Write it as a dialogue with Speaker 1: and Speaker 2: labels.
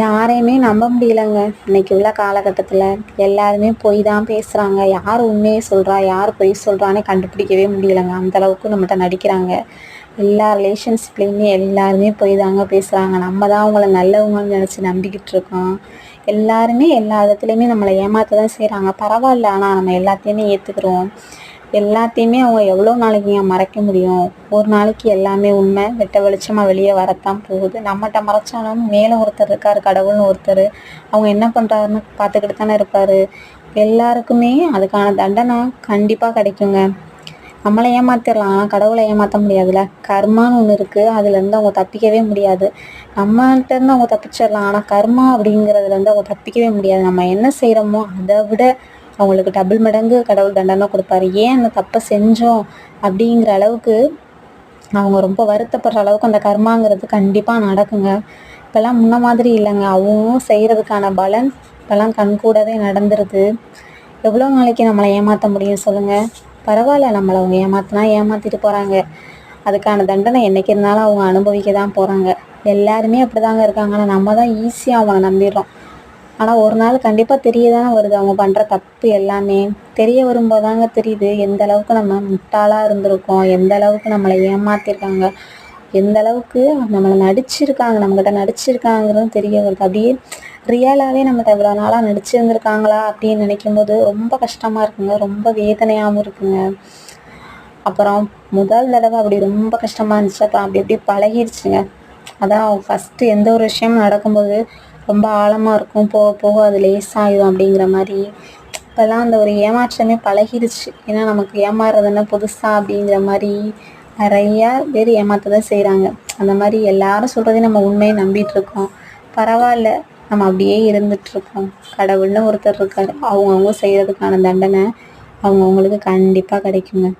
Speaker 1: யாரையுமே நம்ப முடியலங்க. இன்னைக்கு உள்ள காலகட்டத்தில் எல்லாருமே பொய் தான் பேசுகிறாங்க. யார் உண்மையை சொல்கிறா, யார் பொய் சொல்கிறானே கண்டுபிடிக்கவே முடியலங்க. அந்தளவுக்கு நம்மகிட்ட நடிக்கிறாங்க. எல்லா ரிலேஷன்ஷிப்லேயுமே எல்லாருமே பொய் தாங்க பேசுகிறாங்க. நம்ம தான் அவங்கள நல்லவங்கன்னு நினச்சி நம்பிக்கிட்டு இருக்கோம். எல்லாருமே எல்லா விதத்துலேயுமே நம்மளை ஏமாற்ற தான் செய்கிறாங்க. பரவாயில்ல, ஆனால் நம்ம எல்லாத்தையுமே ஏற்றுக்குறோம். எல்லாத்தையுமே அவங்க எவ்வளோ நாளைக்குங்க மறைக்க முடியும்? ஒரு நாளைக்கு எல்லாமே உண்மை வெட்ட வெளிச்சமாக வெளியே வரத்தான் போகுது. நம்மகிட்ட மறைச்சாலும் மேலே ஒருத்தர் இருக்கார், கடவுள்னு ஒருத்தர். அவங்க என்ன பண்ணுறாருன்னு பார்த்துக்கிட்டு தானே இருப்பார். எல்லாருக்குமே அதுக்கான தண்டனை கண்டிப்பாக கிடைக்குங்க. நம்மளை ஏமாத்திடலாம், ஆனால் கடவுளை ஏமாற்ற முடியாதுல்ல. கர்மான்னு ஒன்று இருக்குது, அதுலேருந்து அவங்க தப்பிக்கவே முடியாது. நம்மகிட்டேருந்து அவங்க தப்பிச்சிடலாம், ஆனால் கர்மா அப்படிங்கிறதுலேருந்து அவங்க தப்பிக்கவே முடியாது. நம்ம என்ன செய்கிறோமோ அதை விட அவங்களுக்கு டபுள் மடங்கு கடவுள் தண்டனை கொடுப்பாரு. ஏன் அந்த தப்பை செஞ்சோம் அப்படிங்கிற அளவுக்கு அவங்க ரொம்ப வருத்தப்படுற அளவுக்கு அந்த கர்மாங்கிறது கண்டிப்பாக நடக்குங்க. இப்போல்லாம் முன்ன மாதிரி இல்லைங்க. அவங்களும் செய்கிறதுக்கான பலன் இப்போல்லாம் கண்கூடவே நடந்துருது. எவ்வளோ நாளைக்கு நம்மளை ஏமாற்ற முடியும் சொல்லுங்கள்? பரவாயில்ல, நம்மளை அவங்க ஏமாற்றிட்டு போகிறாங்க. அதுக்கான தண்டனை என்றைக்கு இருந்தாலும் அவங்க அனுபவிக்க தான் போகிறாங்க. எல்லாருமே அப்படி தாங்க இருக்காங்க. ஆனால் நம்ம தான் ஈஸியாக அவங்கள நம்பிடுறோம். ஆனால் ஒரு நாள் கண்டிப்பாக தெரிய தானே வருது அவங்க பண்ணுற தப்பு எல்லாமே. தெரிய வரும்போது தாங்க தெரியுது எந்த அளவுக்கு நம்ம முட்டாளாக இருந்திருக்கோம், எந்த அளவுக்கு நம்மளை ஏமாற்றிருக்காங்க, எந்த அளவுக்கு நம்மளை நடிச்சிருக்காங்க, நம்மக்கிட்ட நடிச்சிருக்காங்கிறதும் தெரிய வருது. அப்படியே ரியலாகவே நம்மகிட்ட இவ்வளோ நாளாக நடிச்சிருந்துருக்காங்களா அப்படின்னு நினைக்கும் போது ரொம்ப கஷ்டமாக இருக்குங்க, ரொம்ப வேதனையாகவும் இருக்குங்க. அப்புறம் முதல் தடவை அப்படி ரொம்ப கஷ்டமாக இருந்துச்சு. அப்புறம் அப்படி அப்படி பழகிடுச்சுங்க. அதான் ஃபஸ்ட்டு எந்த ஒரு விஷயமும் நடக்கும்போது ரொம்ப ஆழமாக இருக்கும், போக போக அது லேசாகிடும் அப்படிங்கிற மாதிரி. இப்போல்லாம் அந்த ஒரு ஏமாற்றமே பழகிடுச்சு. ஏன்னா நமக்கு ஏமாறுறதுன்னா புதுசா அப்படிங்கிற மாதிரி நிறையா பேர் ஏமாற்ற தான் செய்கிறாங்க. அந்த மாதிரி எல்லாரும் சொல்கிறதையும் நம்ம உண்மையை நம்பிட்டுருக்கோம். பரவாயில்ல, நம்ம அப்படியே இருந்துகிட்ருக்கோம். கடவுள்னு ஒருத்தர் இருக்கார். அவங்கவுங்க செய்கிறதுக்கான தண்டனை அவங்கவுங்களுக்கு கண்டிப்பாக கிடைக்குங்க.